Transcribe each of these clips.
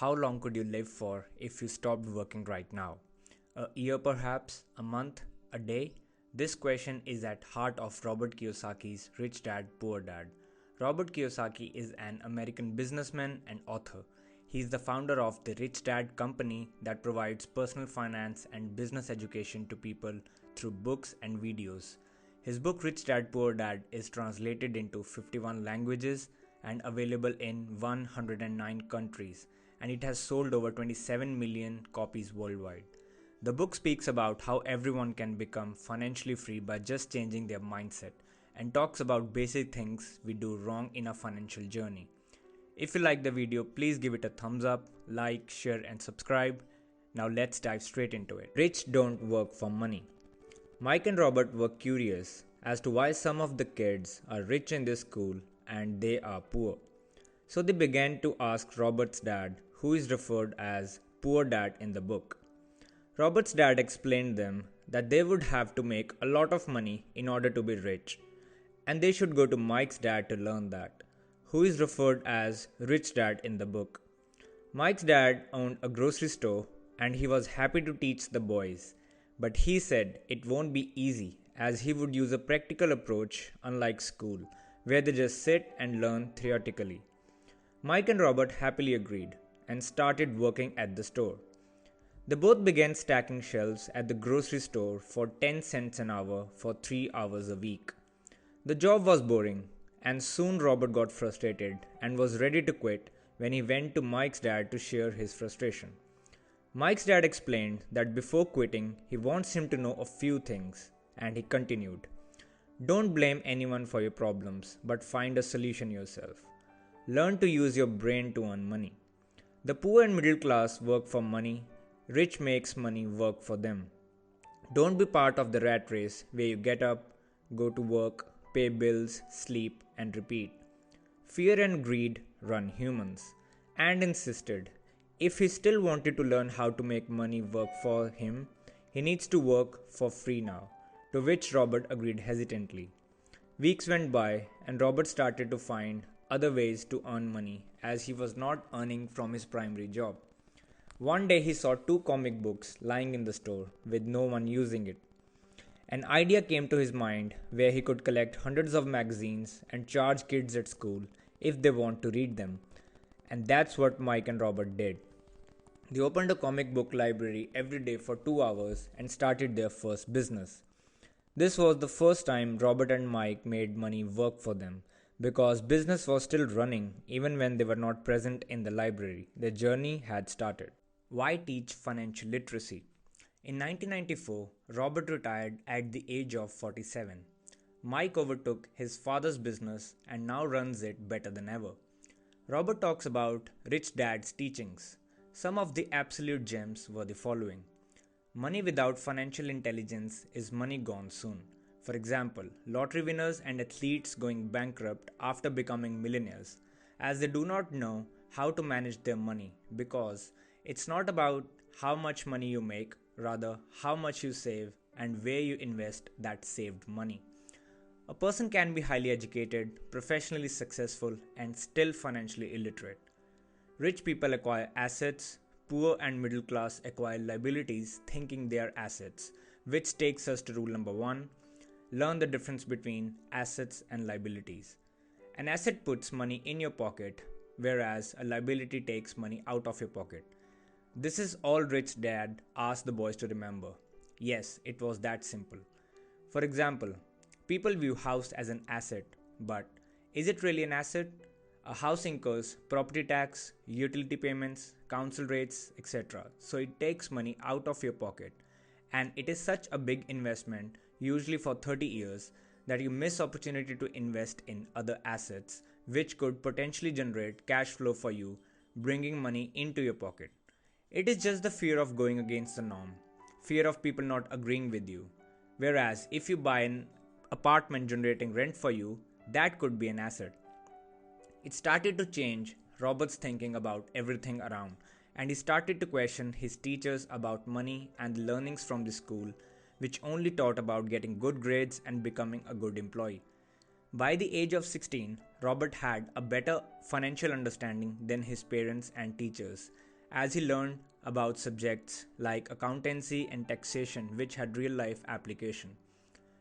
How long could you live for if you stopped working right now? A year perhaps? A month? A day? This question is at heart of Robert Kiyosaki's Rich Dad Poor Dad. Robert Kiyosaki is an American businessman and author. He is the founder of the Rich Dad company that provides personal finance and business education to people through books and videos. His book Rich Dad Poor Dad is translated into 51 languages and available in 109 countries, and it has sold over 27 million copies worldwide. The book speaks about how everyone can become financially free by just changing their mindset and talks about basic things we do wrong in our financial journey. If you like the video, please give it a thumbs up, like, share, and subscribe. Now let's dive straight into it. Rich don't work for money. Mike and Robert were curious as to why some of the kids are rich in this school and they are poor. So they began to ask Robert's dad, who is referred as Poor Dad in the book. Robert's dad explained them that they would have to make a lot of money in order to be rich, and they should go to Mike's dad to learn that, who is referred as Rich Dad in the book. Mike's dad owned a grocery store and he was happy to teach the boys, but he said it won't be easy as he would use a practical approach unlike school, where they just sit and learn theoretically. Mike and Robert happily agreed and started working at the store. They both began stacking shelves at the grocery store for 10 cents an hour for 3 hours a week. The job was boring, and soon Robert got frustrated and was ready to quit when he went to Mike's dad to share his frustration. Mike's dad explained that before quitting, he wants him to know a few things, and he continued, "Don't blame anyone for your problems, but find a solution yourself. Learn to use your brain to earn money. The poor and middle class work for money, rich makes money work for them. Don't be part of the rat race where you get up, go to work, pay bills, sleep, and repeat." Fear and greed run humans, and insisted if he still wanted to learn how to make money work for him, he needs to work for free now, to which Robert agreed hesitantly. Weeks went by, and Robert started to find other ways to earn money as he was not earning from his primary job. One day he saw 2 comic books lying in the store with no one using it. An idea came to his mind where he could collect hundreds of magazines and charge kids at school if they want to read them. And that's what Mike and Robert did. They opened a comic book library every day for 2 hours and started their first business. This was the first time Robert and Mike made money work for them because business was still running even when they were not present in the library. Their journey had started. Why teach financial literacy? In 1994, Robert retired at the age of 47. Mike overtook his father's business and now runs it better than ever. Robert talks about Rich Dad's teachings. Some of the absolute gems were the following. Money without financial intelligence is money gone soon. For example, lottery winners and athletes going bankrupt after becoming millionaires, as they do not know how to manage their money, because it's not about how much money you make, rather how much you save and where you invest that saved money. A person can be highly educated, professionally successful, and still financially illiterate. Rich people acquire assets, poor and middle class acquire liabilities thinking they are assets, which takes us to rule number 1. Learn the difference between assets and liabilities. An asset puts money in your pocket, whereas a liability takes money out of your pocket. This is all Rich Dad asked the boys to remember. Yes, it was that simple. For example, people view house as an asset, but is it really an asset? A house incurs property tax, utility payments, council rates, etc. So it takes money out of your pocket. And it is such a big investment, usually for 30 years, that you miss opportunity to invest in other assets, which could potentially generate cash flow for you, bringing money into your pocket. It is just the fear of going against the norm, fear of people not agreeing with you. Whereas if you buy an apartment generating rent for you, that could be an asset. It started to change Robert's thinking about everything around, and he started to question his teachers about money and the learnings from the school, which only taught about getting good grades and becoming a good employee. By the age of 16, Robert had a better financial understanding than his parents and teachers, as he learned about subjects like accountancy and taxation, which had real life application.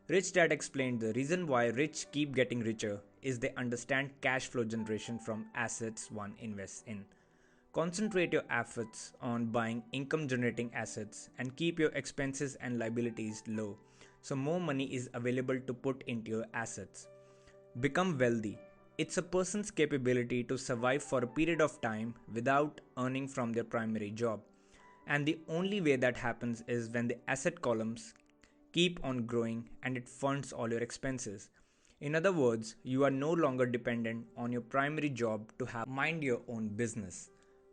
Rich Dad explained the reason why rich keep getting richer is they understand cash flow generation from assets one invests in. Concentrate your efforts on buying income generating assets and keep your expenses and liabilities low so more money is available to put into your assets. Become wealthy. It's a person's capability to survive for a period of time without earning from their primary job. And the only way that happens is when the asset columns keep on growing and it funds all your expenses. In other words, you are no longer dependent on your primary job to have mind your own business.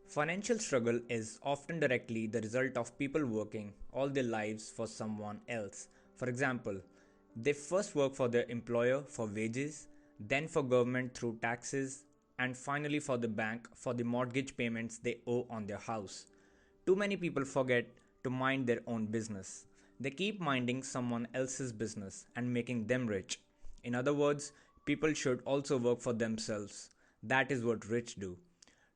Financial struggle is often directly the result of people working all their lives for someone else. For example, they first work for their employer for wages, then for government through taxes, and finally for the bank for the mortgage payments they owe on their house. Too many people forget to mind their own business. They keep minding someone else's business and making them rich. In other words, people should also work for themselves. That is what rich do.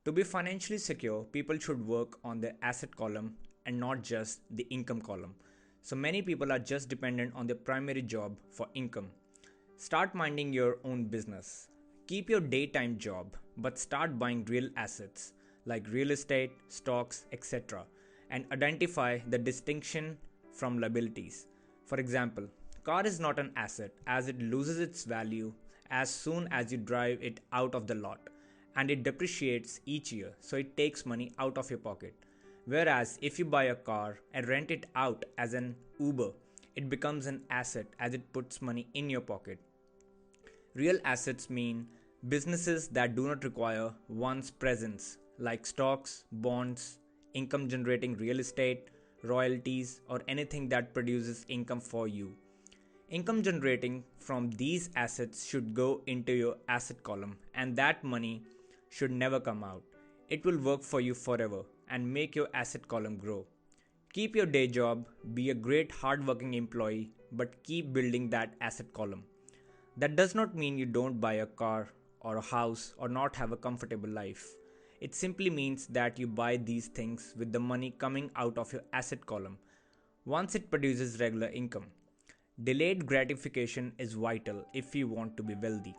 To be financially secure, people should work on the asset column and not just the income column. So many people are just dependent on their primary job for income. Start minding your own business. Keep your daytime job, but start buying real assets like real estate, stocks, etc. and identify the distinction from liabilities. For example, car is not an asset as it loses its value as soon as you drive it out of the lot and it depreciates each year, so it takes money out of your pocket. Whereas if you buy a car and rent it out as an Uber, it becomes an asset as it puts money in your pocket. Real assets mean businesses that do not require one's presence, like stocks, bonds, income generating real estate, royalties, or anything that produces income for you. Income generating from these assets should go into your asset column, and that money should never come out. It will work for you forever and make your asset column grow. Keep your day job, be a great hardworking employee, but keep building that asset column. That does not mean you don't buy a car or a house or not have a comfortable life. It simply means that you buy these things with the money coming out of your asset column once it produces regular income. Delayed gratification is vital if you want to be wealthy.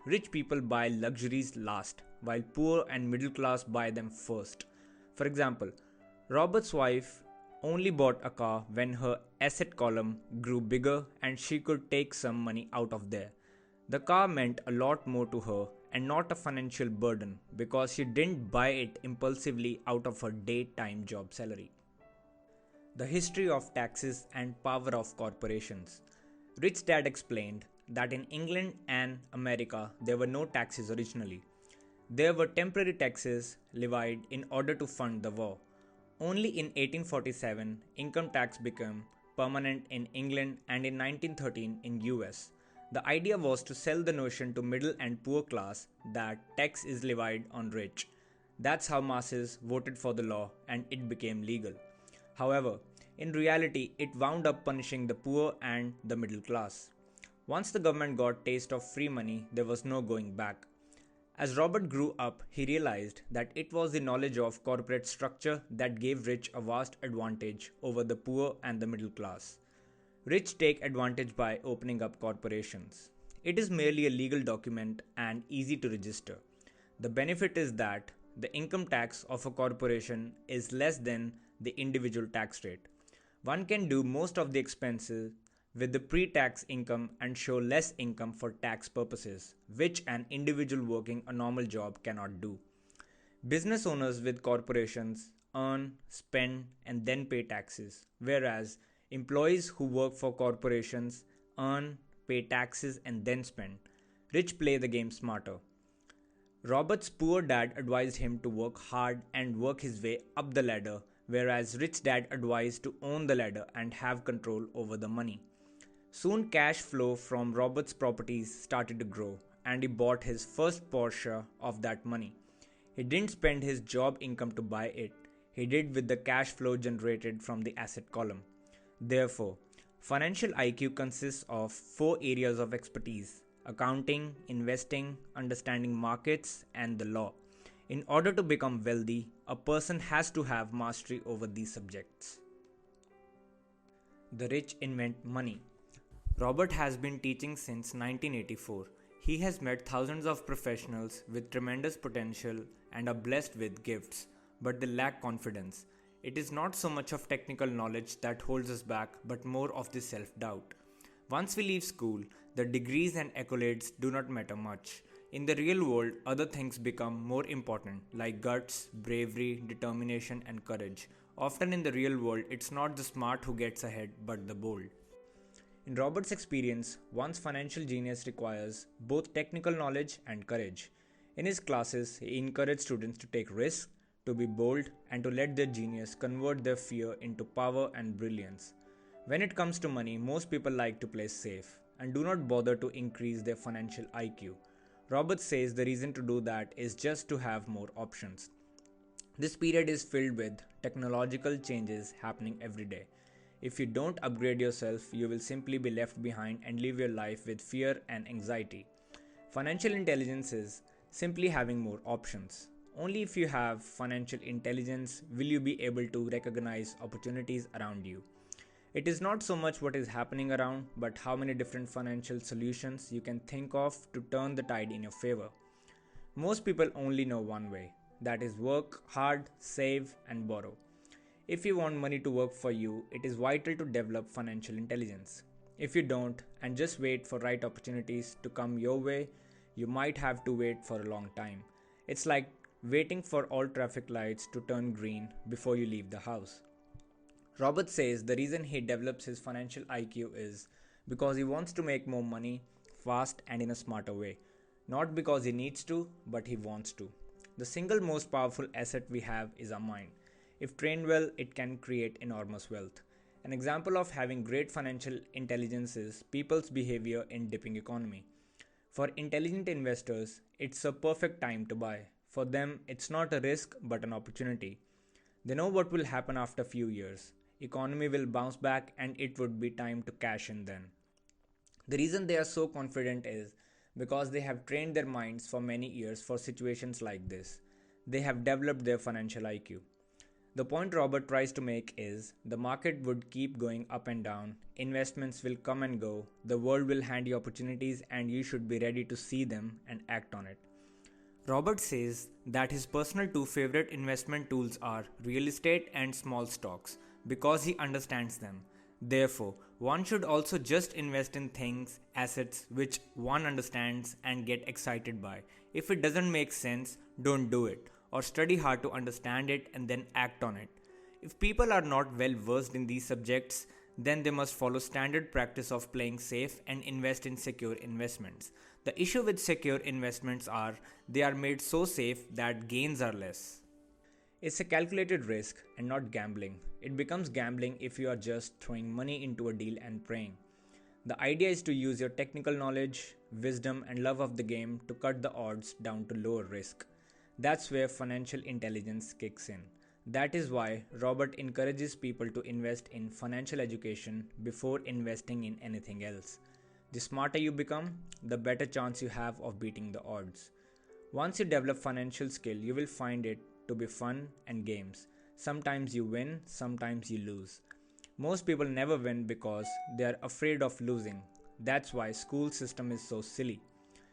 Rich people buy luxuries last, while poor and middle class buy them first. For example, Robert's wife only bought a car when her asset column grew bigger and she could take some money out of there. The car meant a lot more to her and not a financial burden because she didn't buy it impulsively out of her daytime job salary. The history of taxes and power of corporations. Rich Dad explained that in England and America there were no taxes originally. There were temporary taxes levied in order to fund the war. Only in 1847 income tax became permanent in England and in 1913 in US. The idea was to sell the notion to middle and poor class that tax is levied on rich. That's how masses voted for the law and it became legal. However, in reality, it wound up punishing the poor and the middle class. Once the government got taste of free money, there was no going back. As Robert grew up, he realized that it was the knowledge of corporate structure that gave rich a vast advantage over the poor and the middle class. Rich take advantage by opening up corporations. It is merely a legal document and easy to register. The benefit is that the income tax of a corporation is less than the individual tax rate. One can do most of the expenses with the pre-tax income and show less income for tax purposes, which an individual working a normal job cannot do. Business owners with corporations earn, spend, and then pay taxes, whereas employees who work for corporations earn, pay taxes, and then spend. Rich play the game smarter. Robert's poor dad advised him to work hard and work his way up the ladder, whereas Rich Dad advised to own the ladder and have control over the money. Soon cash flow from Robert's properties started to grow, and he bought his first Porsche of that money. He didn't spend his job income to buy it, he did with the cash flow generated from the asset column. Therefore, financial IQ consists of 4 areas of expertise: accounting, investing, understanding markets, and the law. In order to become wealthy, a person has to have mastery over these subjects. The rich invent money. Robert has been teaching since 1984. He has met thousands of professionals with tremendous potential and are blessed with gifts, but they lack confidence. It is not so much of technical knowledge that holds us back, but more of the self doubt. Once we leave school, the degrees and accolades do not matter much. In the real world, other things become more important, like guts, bravery, determination, and courage. Often in the real world, it's not the smart who gets ahead, but the bold. In Robert's experience, one's financial genius requires both technical knowledge and courage. In his classes, he encouraged students to take risks, to be bold, and to let their genius convert their fear into power and brilliance. When it comes to money, most people like to play safe and do not bother to increase their financial IQ. Robert says the reason to do that is just to have more options. This period is filled with technological changes happening every day. If you don't upgrade yourself, you will simply be left behind and live your life with fear and anxiety. Financial intelligence is simply having more options. Only if you have financial intelligence will you be able to recognize opportunities around you. It is not so much what is happening around, but how many different financial solutions you can think of to turn the tide in your favor. Most people only know one way, that is work hard, save, and borrow. If you want money to work for you, it is vital to develop financial intelligence. If you don't and just wait for right opportunities to come your way, you might have to wait for a long time. It's like waiting for all traffic lights to turn green before you leave the house. Robert says the reason he develops his financial IQ is because he wants to make more money fast and in a smarter way. Not because he needs to, but he wants to. The single most powerful asset we have is our mind. If trained well, it can create enormous wealth. An example of having great financial intelligence is people's behavior in dipping economy. For intelligent investors, it's a perfect time to buy. For them, it's not a risk but an opportunity. They know what will happen after a few years. Economy will bounce back and it would be time to cash in then. The reason they are so confident is because they have trained their minds for many years for situations like this. They have developed their financial IQ. The point Robert tries to make is the market would keep going up and down, investments will come and go, the world will hand you opportunities and you should be ready to see them and act on it. Robert says that his personal two favorite investment tools are real estate and small stocks because he understands them. Therefore, one should also just invest in things, assets which one understands and get excited by. If it doesn't make sense, don't do it, or study hard to understand it and then act on it. If people are not well versed in these subjects, then they must follow standard practice of playing safe and invest in secure investments. The issue with secure investments are they are made so safe that gains are less. It's a calculated risk and not gambling. It becomes gambling if you are just throwing money into a deal and praying. The idea is to use your technical knowledge, wisdom, and love of the game to cut the odds down to lower risk. That's where financial intelligence kicks in. That is why Robert encourages people to invest in financial education before investing in anything else. The smarter you become, the better chance you have of beating the odds. Once you develop financial skill, you will find it to be fun and games. Sometimes you win, sometimes you lose. Most people never win because they are afraid of losing. That's why school system is so silly.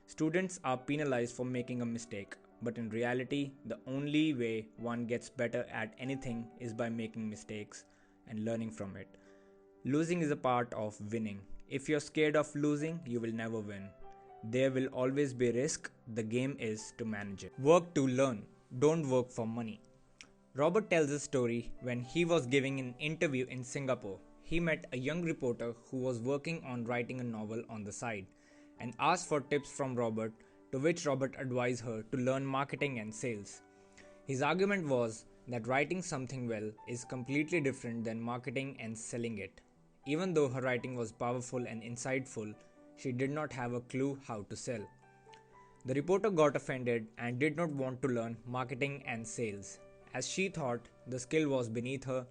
Students are penalized for making a mistake, but in reality, the only way one gets better at anything is by making mistakes and learning from it. Losing is a part of winning. If you're scared of losing, you will never win. There will always be risk. The game is to manage it. Work to learn. Don't work for money. Robert tells a story when he was giving an interview in Singapore. He met a young reporter who was working on writing a novel on the side and asked for tips from Robert, to which Robert advised her to learn marketing and sales. His argument was that writing something well is completely different than marketing and selling it. Even though her writing was powerful and insightful, she did not have a clue how to sell. The reporter got offended and did not want to learn marketing and sales, as she thought the skill was beneath her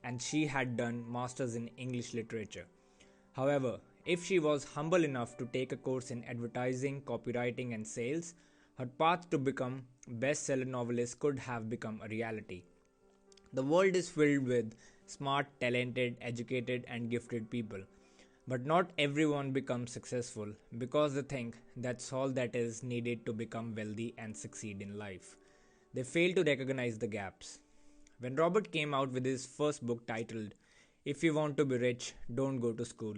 and she had done masters in English literature. However, if she was humble enough to take a course in advertising, copywriting and sales, her path to become bestseller novelist could have become a reality. The world is filled with smart, talented, educated, and gifted people. But not everyone becomes successful because they think that's all that is needed to become wealthy and succeed in life. They fail to recognize the gaps. When Robert came out with his first book titled If You Want to Be Rich, Don't Go to School,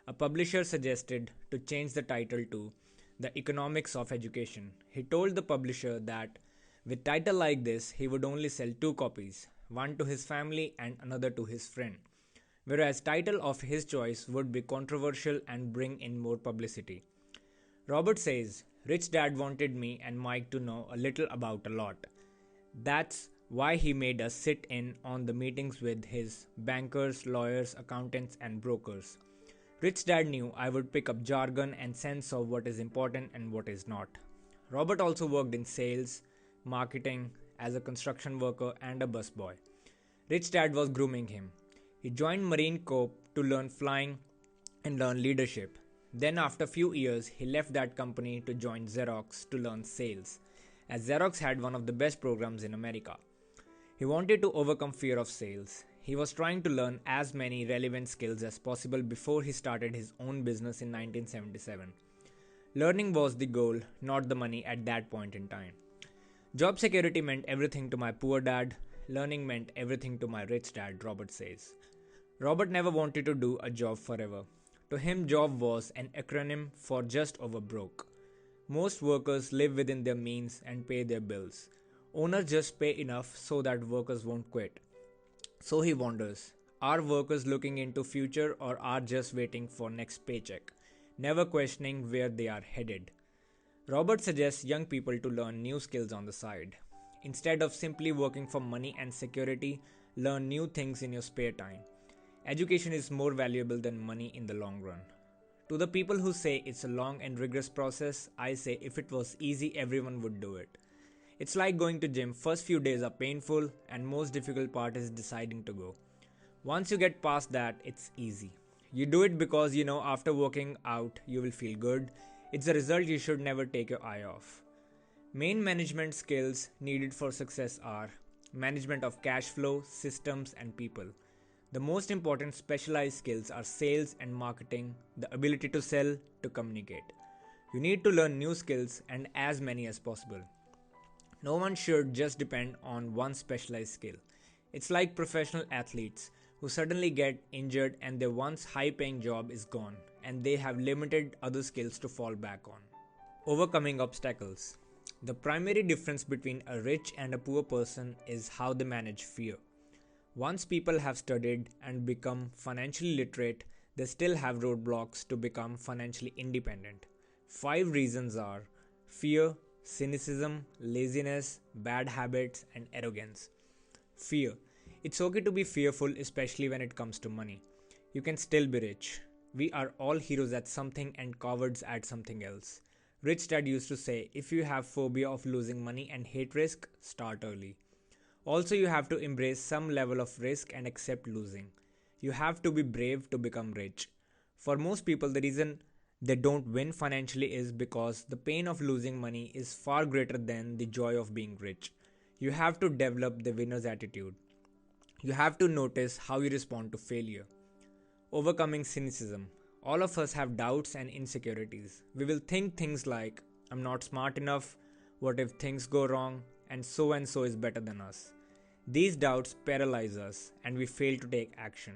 a publisher suggested to change the title to The Economics of Education. He told the publisher that with title like this, he would only sell two copies, one to his family and another to his friend. Whereas title of his choice would be controversial and bring in more publicity. Robert says, Rich Dad wanted me and Mike to know a little about a lot. That's why he made us sit in on the meetings with his bankers, lawyers, accountants, and brokers. Rich Dad knew I would pick up jargon and sense of what is important and what is not. Robert also worked in sales, marketing, as a construction worker and a busboy. Rich Dad was grooming him. He joined Marine Corps to learn flying and learn leadership. Then after a few years, he left that company to join Xerox to learn sales, as Xerox had one of the best programs in America. He wanted to overcome fear of sales. He was trying to learn as many relevant skills as possible before he started his own business in 1977. Learning was the goal, not the money at that point in time. Job security meant everything to my poor dad. Learning meant everything to my rich dad, Robert says. Robert never wanted to do a job forever. To him, job was an acronym for just over broke. Most workers live within their means and pay their bills. Owners just pay enough so that workers won't quit. So he wonders, are workers looking into future or are just waiting for next paycheck, never questioning where they are headed? Robert suggests young people to learn new skills on the side. Instead of simply working for money and security, learn new things in your spare time. Education is more valuable than money in the long run. To the people who say it's a long and rigorous process, I say if it was easy, everyone would do it. It's like going to gym. First few days are painful and most difficult part is deciding to go. Once you get past that, it's easy. You do it because you know after working out you will feel good. It's a result you should never take your eye off. Main management skills needed for success are management of cash flow, systems, and people. The most important specialized skills are sales and marketing, the ability to sell, to communicate. You need to learn new skills and as many as possible. No one should just depend on one specialized skill. It's like professional athletes who suddenly get injured and their once high paying job is gone and they have limited other skills to fall back on. Overcoming obstacles. The primary difference between a rich and a poor person is how they manage fear. Once people have studied and become financially literate, they still have roadblocks to become financially independent. 5 reasons are fear, cynicism, laziness, bad habits, and arrogance. Fear. It's okay to be fearful, especially when it comes to money. You can still be rich. We are all heroes at something and cowards at something else. Rich Dad used to say, if you have phobia of losing money and hate risk, start early. Also, you have to embrace some level of risk and accept losing. You have to be brave to become rich. For most people, the reason they don't win financially is because the pain of losing money is far greater than the joy of being rich. You have to develop the winner's attitude. You have to notice how you respond to failure. Overcoming cynicism. All of us have doubts and insecurities. We will think things like, I'm not smart enough, what if things go wrong, and so is better than us. These doubts paralyze us and we fail to take action.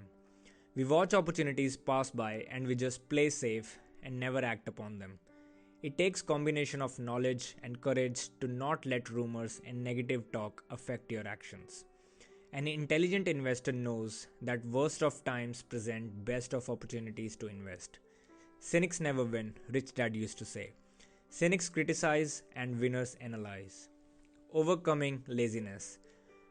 We watch opportunities pass by and we just play safe and never act upon them. It takes combination of knowledge and courage to not let rumors and negative talk affect your actions. An intelligent investor knows that worst of times present best of opportunities to invest. Cynics never win, Rich Dad used to say. Cynics criticize and winners analyze. Overcoming laziness.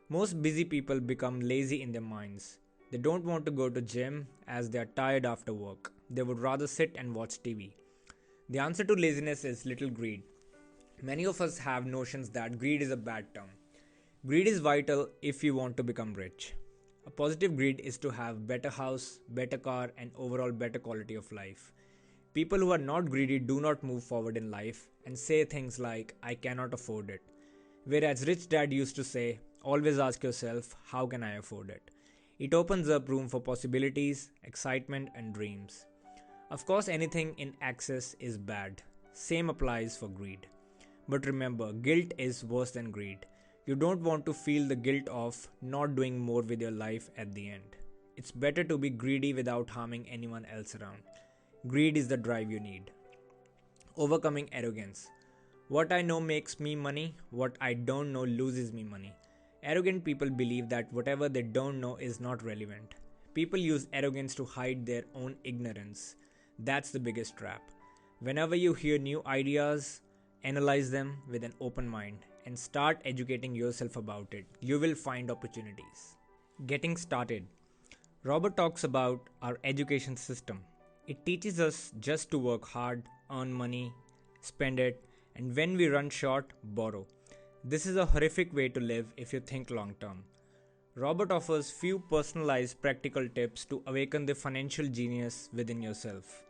Most busy people become lazy in their minds. They don't want to go to gym as they are tired after work. They would rather sit and watch TV. The answer to laziness is little greed. Many of us have notions that greed is a bad term. Greed is vital if you want to become rich. A positive greed is to have better house, better car, and overall better quality of life. People who are not greedy do not move forward in life and say things like, I cannot afford it. Whereas Rich Dad used to say, always ask yourself, how can I afford it? It opens up room for possibilities, excitement, and dreams. Of course, anything in excess is bad. Same applies for greed. But remember, guilt is worse than greed. You don't want to feel the guilt of not doing more with your life at the end. It's better to be greedy without harming anyone else around. Greed is the drive you need. Overcoming arrogance. What I know makes me money, what I don't know loses me money. Arrogant people believe that whatever they don't know is not relevant. People use arrogance to hide their own ignorance. That's the biggest trap. Whenever you hear new ideas, analyze them with an open mind and start educating yourself about it. You will find opportunities. Getting started. Robert talks about our education system. It teaches us just to work hard, earn money, spend it, and when we run short, borrow. This is a horrific way to live if you think long term. Robert offers few personalized practical tips to awaken the financial genius within yourself.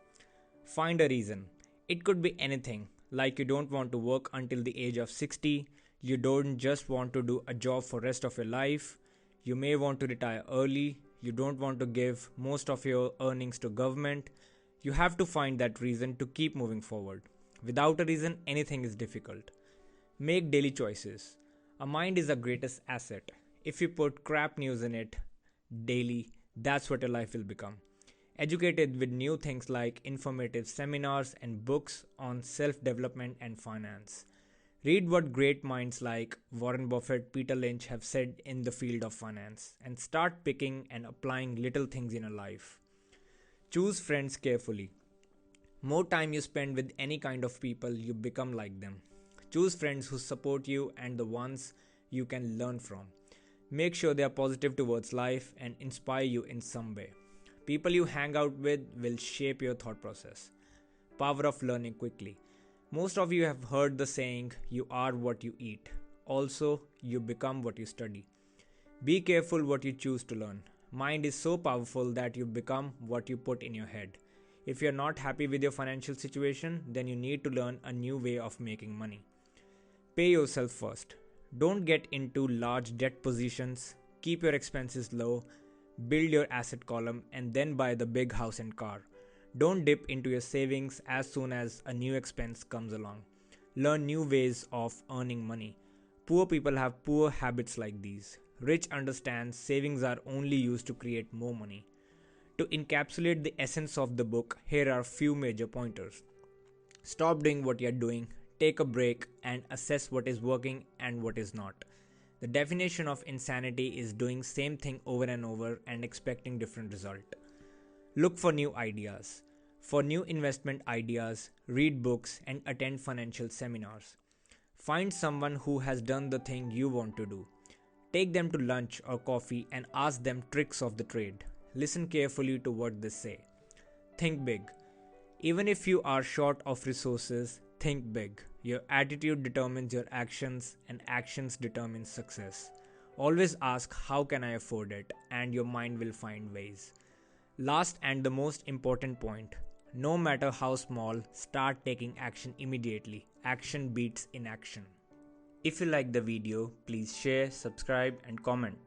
Find a reason. It could be anything, like you don't want to work until the age of 60, you don't just want to do a job for rest of your life, you may want to retire early, you don't want to give most of your earnings to government. You have to find that reason to keep moving forward. Without a reason, anything is difficult. Make daily choices. A mind is the greatest asset. If you put crap news in it daily, that's what your life will become. Educated with new things like informative seminars and books on self-development and finance. Read what great minds like Warren Buffett, Peter Lynch have said in the field of finance and start picking and applying little things in your life. Choose friends carefully. More time you spend with any kind of people, you become like them. Choose friends who support you and the ones you can learn from. Make sure they are positive towards life and inspire you in some way. People you hang out with will shape your thought process. Power of learning quickly. Most of you have heard the saying, you are what you eat. Also, you become what you study. Be careful what you choose to learn. Mind is so powerful that you become what you put in your head. If you're not happy with your financial situation, then you need to learn a new way of making money. Pay yourself first. Don't get into large debt positions. Keep your expenses low. Build your asset column and then buy the big house and car. Don't dip into your savings as soon as a new expense comes along. Learn new ways of earning money. Poor people have poor habits like these. Rich understands savings are only used to create more money. To encapsulate the essence of the book, here are a few major pointers. Stop doing what you're doing, take a break, and assess what is working and what is not. The definition of insanity is doing same thing over and over and expecting different result. Look for new ideas. For new investment ideas, read books and attend financial seminars. Find someone who has done the thing you want to do. Take them to lunch or coffee and ask them tricks of the trade. Listen carefully to what they say. Think big. Even if you are short of resources, think big. Your attitude determines your actions and actions determine success. Always ask, how can I afford it? And your mind will find ways. Last and the most important point, no matter how small, start taking action immediately. Action beats inaction. If you like the video, please share, subscribe and comment.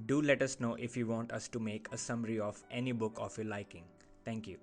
Do let us know if you want us to make a summary of any book of your liking. Thank you.